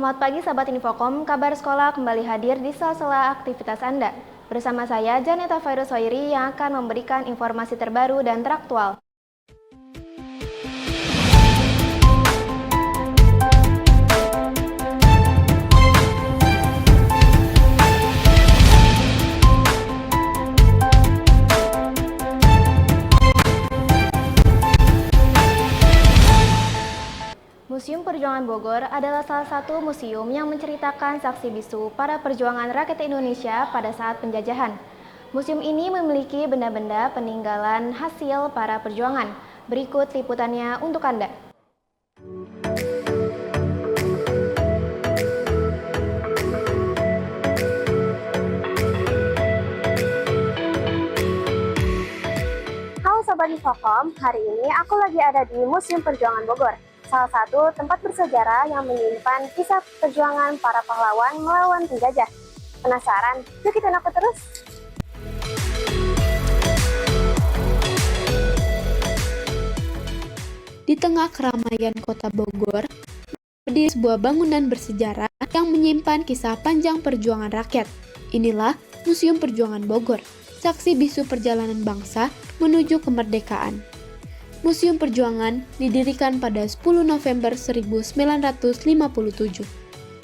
Selamat pagi sahabat Infokom, kabar sekolah kembali hadir di sela-sela aktivitas Anda. Bersama saya Janeta Virus Hoiri yang akan memberikan informasi terbaru dan teraktual. Museum Perjuangan Bogor adalah salah satu museum yang menceritakan saksi bisu para perjuangan rakyat Indonesia pada saat penjajahan. Museum ini memiliki benda-benda peninggalan hasil para perjuangan. Berikut liputannya untuk Anda. Halo Sobat Infokom, hari ini aku lagi ada di Museum Perjuangan Bogor. Salah satu tempat bersejarah yang menyimpan kisah perjuangan para pahlawan melawan penjajah. Penasaran? Yuk kita nakut terus! Di tengah keramaian kota Bogor, berdiri sebuah bangunan bersejarah yang menyimpan kisah panjang perjuangan rakyat. Inilah Museum Perjuangan Bogor, saksi bisu perjalanan bangsa menuju kemerdekaan. Museum Perjuangan didirikan pada 10 November 1957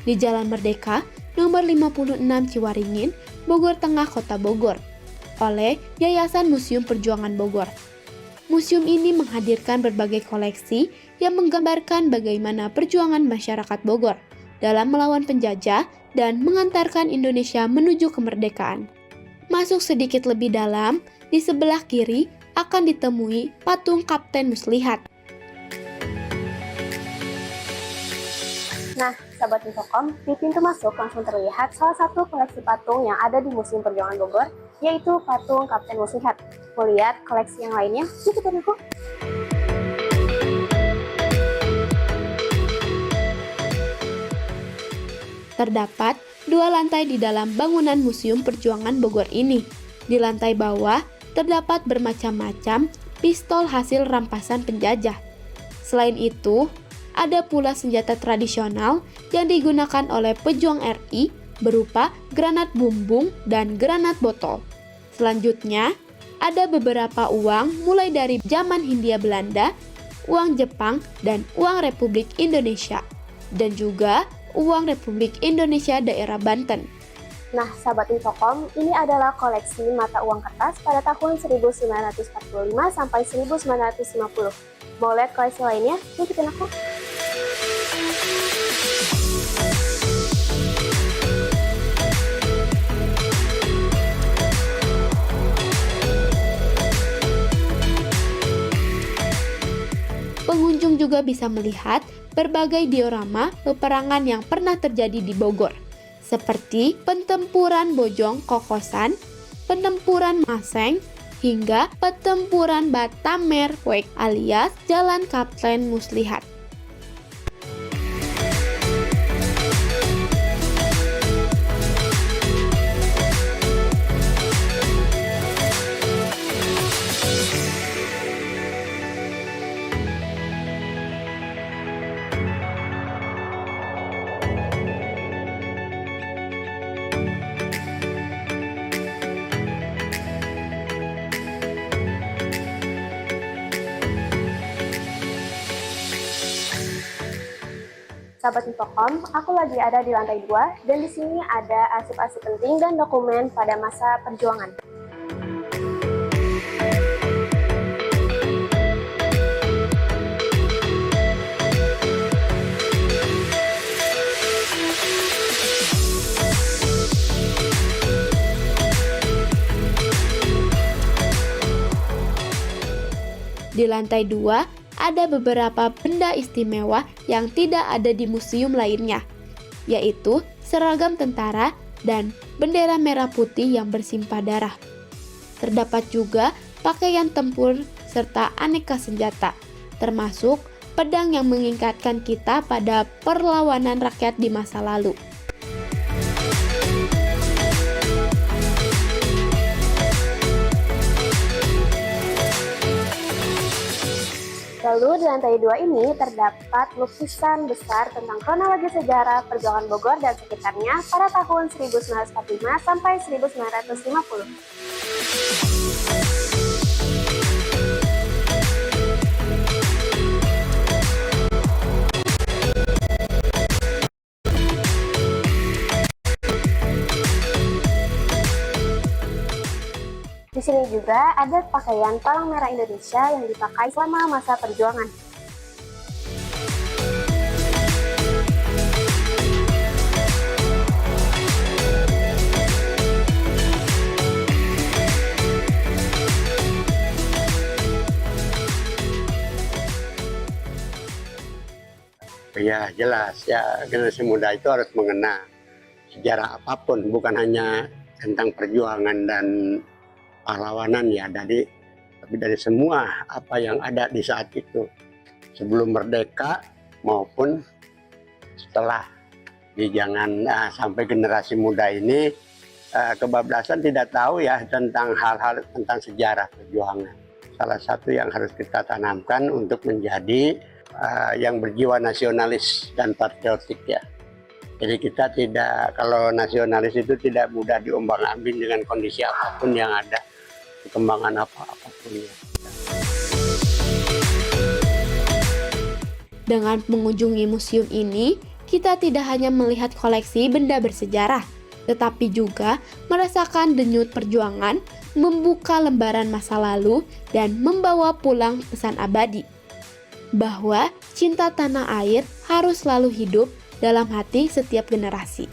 di Jalan Merdeka, nomor 56 Ciwaringin, Bogor Tengah, Kota Bogor, oleh Yayasan Museum Perjuangan Bogor. Museum ini menghadirkan berbagai koleksi yang menggambarkan bagaimana perjuangan masyarakat Bogor dalam melawan penjajah dan mengantarkan Indonesia menuju kemerdekaan. Masuk sedikit lebih dalam, di sebelah kiri akan ditemui patung Kapten Muslihat. Nah, sahabat Infokom, di pintu masuk langsung terlihat salah satu koleksi patung yang ada di Museum Perjuangan Bogor, yaitu patung Kapten Muslihat. Mau lihat koleksi yang lainnya? Yuk kita lihat. Terdapat 2 lantai di dalam bangunan Museum Perjuangan Bogor ini. Di lantai bawah terdapat bermacam-macam pistol hasil rampasan penjajah. Selain itu, ada pula senjata tradisional yang digunakan oleh pejuang RI berupa granat bumbung dan granat botol. Selanjutnya, ada beberapa uang mulai dari zaman Hindia Belanda, uang Jepang, dan uang Republik Indonesia, dan juga uang Republik Indonesia daerah Banten. Nah, sahabat Infokom, ini adalah koleksi mata uang kertas pada tahun 1945 sampai 1950. Mau lihat koleksi lainnya? Yuk kita lihat. Pengunjung juga bisa melihat berbagai diorama peperangan yang pernah terjadi di Bogor, seperti Pertempuran Bojong Kokosan, Pertempuran Maseng, hingga Pertempuran Batamer-Wek alias Jalan Kapten Muslihat. Sahabat Infokom, aku lagi ada di lantai 2 dan di sini ada arsip-arsip penting dan dokumen pada masa perjuangan. Di lantai 2 ada beberapa benda istimewa yang tidak ada di museum lainnya, yaitu seragam tentara dan bendera merah putih yang bersimpah darah. Terdapat juga pakaian tempur serta aneka senjata, termasuk pedang yang mengingatkan kita pada perlawanan rakyat di masa lalu. Lalu di lantai 2 ini terdapat lukisan besar tentang kronologi sejarah perjuangan Bogor dan sekitarnya pada tahun 1945 sampai 1950. Di sini juga ada pakaian Palang Merah Indonesia yang dipakai selama masa perjuangan. Ya jelas ya, generasi muda itu harus mengenal sejarah apapun, bukan hanya tentang perjuangan dan pahlawanan ya, tapi dari semua apa yang ada di saat itu, sebelum merdeka maupun setelah. Jadi jangan sampai generasi muda ini kebablasan, tidak tahu ya tentang hal-hal tentang sejarah perjuangan. Salah satu yang harus kita tanamkan untuk menjadi yang berjiwa nasionalis dan patriotik ya. Jadi kita tidak, kalau nasionalis itu tidak mudah diombang-ambing dengan kondisi apapun yang ada, perkembangan apapun ya. Dengan mengunjungi museum ini, kita tidak hanya melihat koleksi benda bersejarah, tetapi juga merasakan denyut perjuangan, membuka lembaran masa lalu, dan membawa pulang pesan abadi bahwa cinta tanah air harus selalu hidup dalam hati setiap generasi.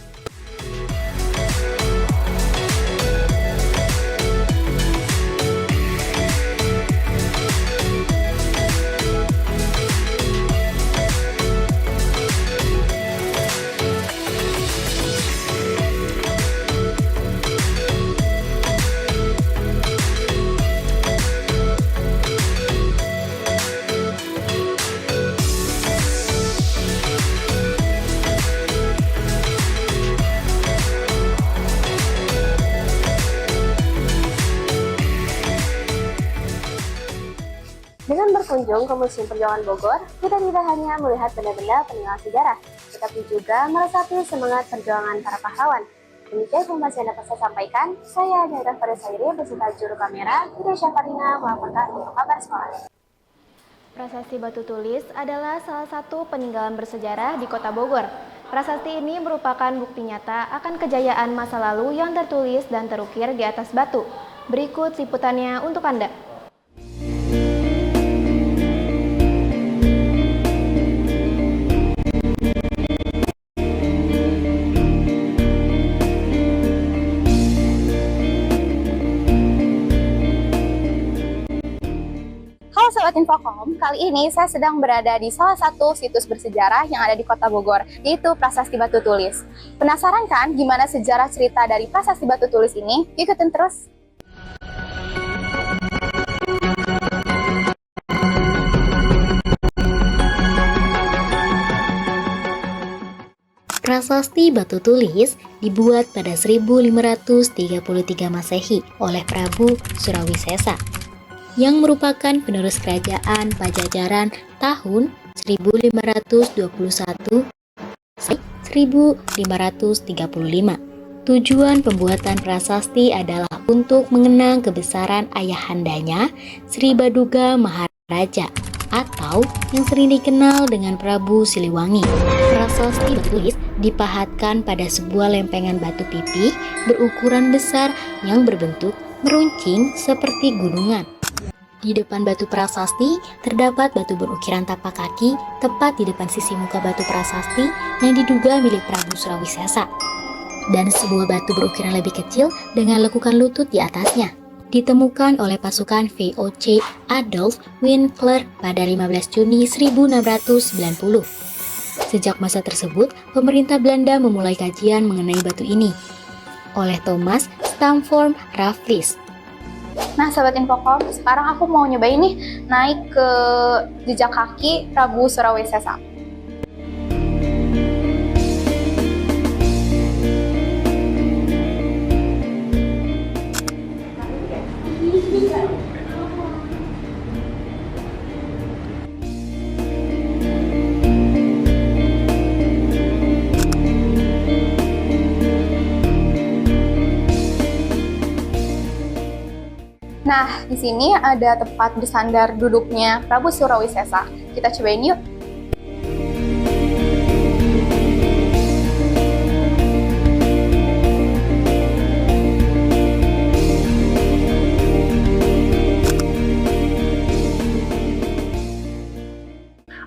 Dengan berkunjung ke Museum Perjuangan Bogor, kita tidak hanya melihat benda-benda peninggalan sejarah, tetapi juga meresapi semangat perjuangan para pahlawan. Demikian informasi yang dapat saya sampaikan. Saya Nada Farisairi beserta juru kamera, Ida Syafarina melaporkan untuk kabar sekolah. Prasasti Batu Tulis adalah salah satu peninggalan bersejarah di Kota Bogor. Prasasti ini merupakan bukti nyata akan kejayaan masa lalu yang tertulis dan terukir di atas batu. Berikut liputannya untuk Anda. Halo Sobat Infocom, kali ini saya sedang berada di salah satu situs bersejarah yang ada di Kota Bogor, yaitu Prasasti Batu Tulis. Penasaran kan gimana sejarah cerita dari Prasasti Batu Tulis ini? Ikutin terus! Prasasti Batu Tulis dibuat pada 1533 Masehi oleh Prabu Surawisesa, yang merupakan penerus kerajaan Pajajaran tahun 1521 sampai 1535. Tujuan pembuatan prasasti adalah untuk mengenang kebesaran ayahandanya, Sri Baduga Maharaja, atau yang sering dikenal dengan Prabu Siliwangi. Prasasti Batu Tulis dipahatkan pada sebuah lempengan batu pipih berukuran besar yang berbentuk meruncing seperti gunungan. Di depan batu prasasti terdapat batu berukiran tapak kaki tepat di depan sisi muka batu prasasti yang diduga milik Prabu Surawisesa, dan sebuah batu berukiran lebih kecil dengan lekukan lutut di atasnya ditemukan oleh pasukan VOC Adolf Winkler pada 15 Juni 1690. Sejak masa tersebut, pemerintah Belanda memulai kajian mengenai batu ini oleh Thomas Stamford Raffles. Nah Sobat Infocom, sekarang aku mau nyobain nih naik ke jejak kaki Prabu Surawisesa. Nah, di sini ada tempat bersandar duduknya Prabu Surawisesa. Kita cobain yuk.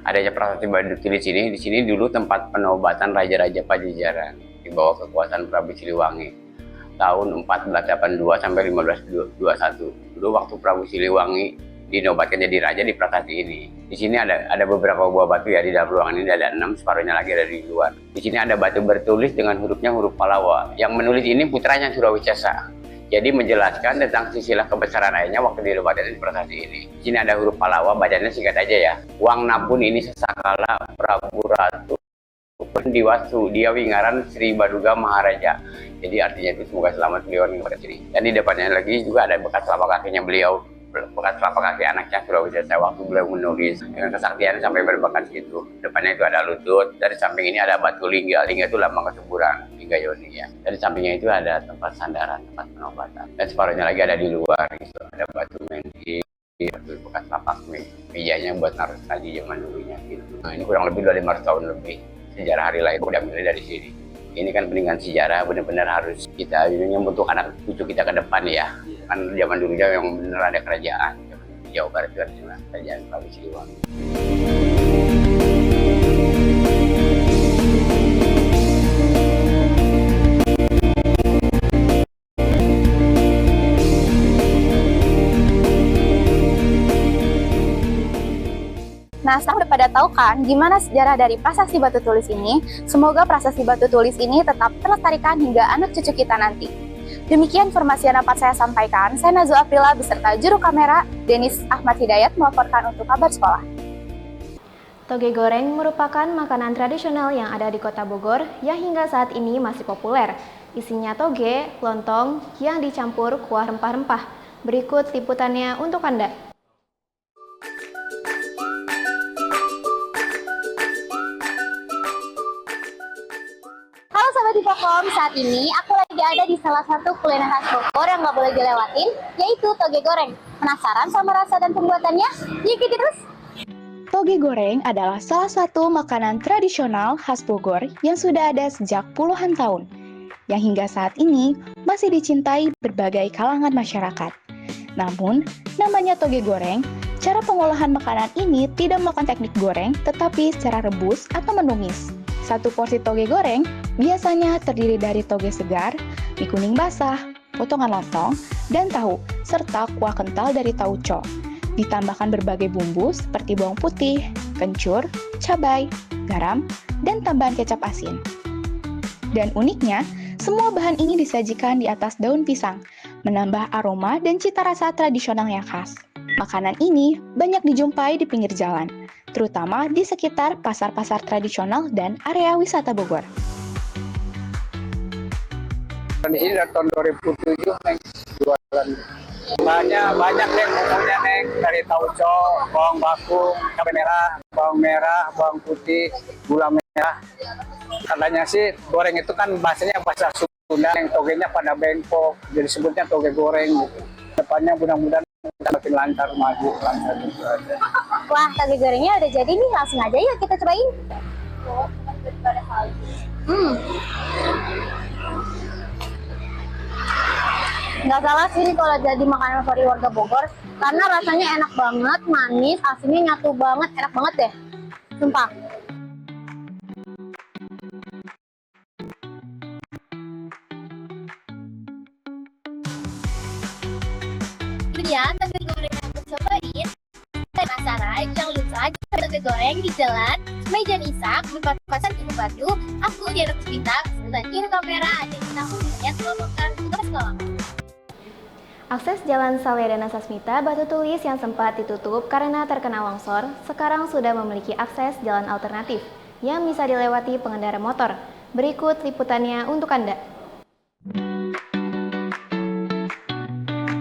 Adanya prasasti Batu Tulis ini, di sini dulu tempat penobatan Raja-Raja Pajajaran di bawah kekuasaan Prabu Siliwangi tahun 1482 sampai 1521. Dulu waktu Prabu Siliwangi dinobatkan jadi raja di prasasti ini. Di sini ada beberapa buah batu ya, di dalam ruangan ini ada 6, separuhnya lagi ada di luar. Di sini ada batu bertulis dengan hurufnya huruf Pallawa. Yang menulis ini putranya Surawisesa. Jadi menjelaskan tentang silsilah kebesaran ayahnya waktu dinobatkan di prasasti ini. Di sini ada huruf Pallawa, bacanya singkat aja ya. Wang Napun ini sesakala Prabu Ratu Diwasu, dia Wingaran Sri Baduga Maharaja. Jadi artinya itu semoga selamat beliau kepada sini. Dan di depannya lagi juga ada bekas telapak kakinya beliau, bekas telapak kaki anaknya Surawisesa waktu beliau menulis dengan kesaktian sampai berbakat gitu. Depannya itu ada lutut, dari samping ini ada batu lingga. Lingga itu lambang kesuburan, lingga yoni ya. Dari sampingnya itu ada tempat sandaran, tempat penobatan. Dan separuhnya lagi ada di luar gitu. Ada batu mendi, batu bekas telapak mejanya buat naruh saji zaman dulunya gitu. Nah, ini kurang lebih 500 tahun lebih. Sejarah hari lahir udah mulai dari sini. Ini kan peninggalan sejarah, benar-benar harus kita untuk anak cucu kita ke depan ya. Kan zaman dulu yang benar ada kerajaan. Di Jawa Barat itu ada kerajaan Prabu Siliwangi. Nah, sekarang udah pada tahu kan gimana sejarah dari prasasti Batu Tulis ini? Semoga prasasti Batu Tulis ini tetap terlestarikan hingga anak cucu kita nanti. Demikian informasi yang dapat saya sampaikan. Saya Nazwa Aprila beserta juru kamera Denis Ahmad Hidayat melaporkan untuk kabar sekolah. Toge goreng merupakan makanan tradisional yang ada di Kota Bogor yang hingga saat ini masih populer. Isinya toge, lontong yang dicampur kuah rempah-rempah. Berikut liputannya untuk Anda. Halo Sobat Infocom, saat ini aku lagi ada di salah satu kuliner khas Bogor yang nggak boleh dilewatin, yaitu toge goreng. Penasaran sama rasa dan pembuatannya? Ikuti terus! Toge goreng adalah salah satu makanan tradisional khas Bogor yang sudah ada sejak puluhan tahun, yang hingga saat ini masih dicintai berbagai kalangan masyarakat. Namun, namanya toge goreng, cara pengolahan makanan ini tidak melakukan teknik goreng, tetapi secara rebus atau menumis. Satu porsi toge goreng biasanya terdiri dari toge segar, mie kuning basah, potongan lontong, dan tahu, serta kuah kental dari tauco. Ditambahkan berbagai bumbu seperti bawang putih, kencur, cabai, garam, dan tambahan kecap asin. Dan uniknya, semua bahan ini disajikan di atas daun pisang, menambah aroma dan cita rasa tradisional yang khas. Makanan ini banyak dijumpai di pinggir jalan, terutama di sekitar pasar-pasar tradisional dan area wisata Bogor. Di sini dari tahun 2007 Neng jualan. Banyak Neng, bumbunya Neng, dari tauco, bawang bakung, cabai merah, bawang putih, gula merah. Katanya sih goreng itu kan bahasanya bahasa Sunda, yang togenya pada bengkok, jadi sebutnya toge goreng gitu. Depannya mudah-mudahan makin lancar, maju lancar gitu aja. Wah, toge gorengnya udah jadi nih, langsung aja yuk kita cobain. Nggak salah sih kalau jadi makanan favorit warga Bogor, karena rasanya enak banget, manis, asinnya nyatu banget, enak banget deh, sumpah. Itu dia toge goreng yang aku cobain. Penasaran? Jangan lupa coba toge goreng di jalan Mejan Isak, Bupat Kawasan Ibu Batu. Aku di anak Spita, dan ini kamera ada di tahun ya melaporkan untuk sekolah. Akses Jalan Saledana Sasmita Batu Tulis yang sempat ditutup karena terkena longsor, sekarang sudah memiliki akses jalan alternatif yang bisa dilewati pengendara motor. Berikut liputannya untuk Anda.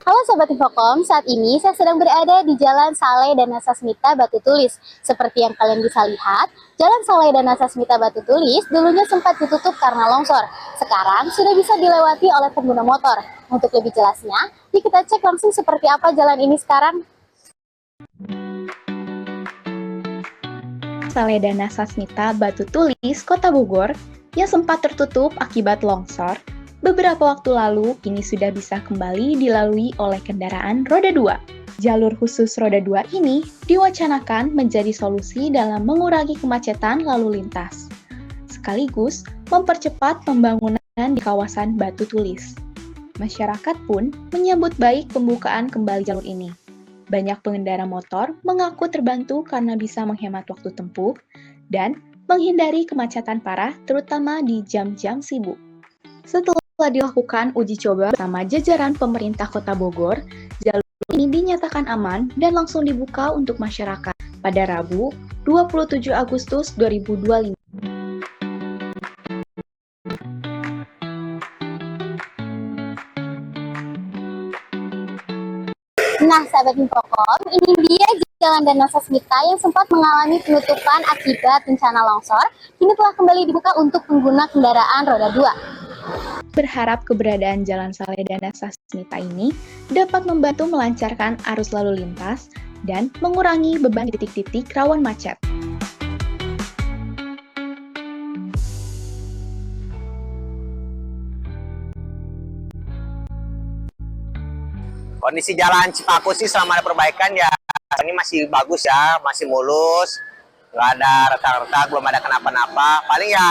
Halo Sobat Infocom, saat ini saya sedang berada di Jalan Saleh dan Nasasmita Batu Tulis. Seperti yang kalian bisa lihat, Jalan Saleh dan Nasasmita Batu Tulis dulunya sempat ditutup karena longsor. Sekarang sudah bisa dilewati oleh pengguna motor. Untuk lebih jelasnya, yuk kita cek langsung seperti apa jalan ini sekarang. Saleh dan Nasasmita Batu Tulis, Kota Bogor, yang sempat tertutup akibat longsor, beberapa waktu lalu kini sudah bisa kembali dilalui oleh kendaraan roda 2. Jalur khusus roda 2 ini diwacanakan menjadi solusi dalam mengurangi kemacetan lalu lintas, sekaligus mempercepat pembangunan di kawasan Batu Tulis. Masyarakat pun menyambut baik pembukaan kembali jalur ini. Banyak pengendara motor mengaku terbantu karena bisa menghemat waktu tempuh dan menghindari kemacetan parah terutama di jam-jam sibuk. Setelah dilakukan uji coba bersama jajaran pemerintah Kota Bogor, jalur ini dinyatakan aman dan langsung dibuka untuk masyarakat pada Rabu 27 Agustus 2025. Nah, sahabat Infocom, ini dia Jalan dan Nasasmita yang sempat mengalami penutupan akibat bencana longsor, kini telah kembali dibuka untuk pengguna kendaraan roda 2. Berharap keberadaan Jalan Saleh dan Nasasmita ini dapat membantu melancarkan arus lalu lintas dan mengurangi beban di titik-titik rawan macet. Kondisi jalan Cipaku sih selama ada perbaikan ya ini masih bagus ya, masih mulus, nggak ada retak-retak, belum ada kenapa-napa. Paling ya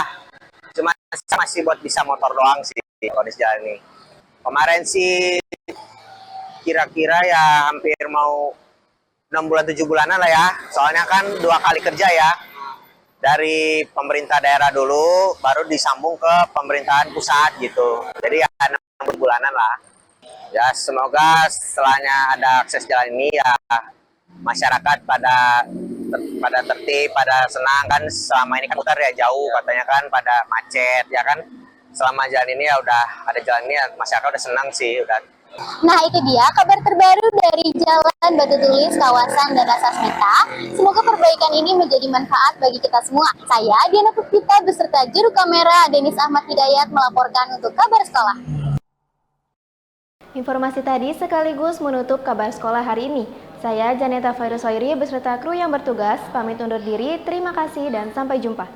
cuma masih buat bisa motor doang sih kondisi jalan ini. Kemarin sih kira-kira ya hampir mau 6 bulan 7 bulanan lah ya. Soalnya kan 2 kali kerja ya. Dari pemerintah daerah dulu baru disambung ke pemerintahan pusat gitu. Jadi ya 6 bulanan lah. Ya semoga setelahnya ada akses jalan ini ya masyarakat pada tertib, pada senang kan. Selama ini kan putar ya jauh katanya kan pada macet ya kan. Selama jalan ini ya udah ada jalan ini ya masyarakat udah senang sih udah. Nah, itu dia kabar terbaru dari Jalan Batu Tulis kawasan dan Nasasmita. Semoga perbaikan ini menjadi manfaat bagi kita semua. Saya Diana Puspita beserta juru kamera Denis Ahmad Hidayat melaporkan untuk Kabar Sekolah. Informasi tadi sekaligus menutup kabar sekolah hari ini. Saya Janeta Fairusoiri beserta kru yang bertugas pamit undur diri. Terima kasih dan sampai jumpa.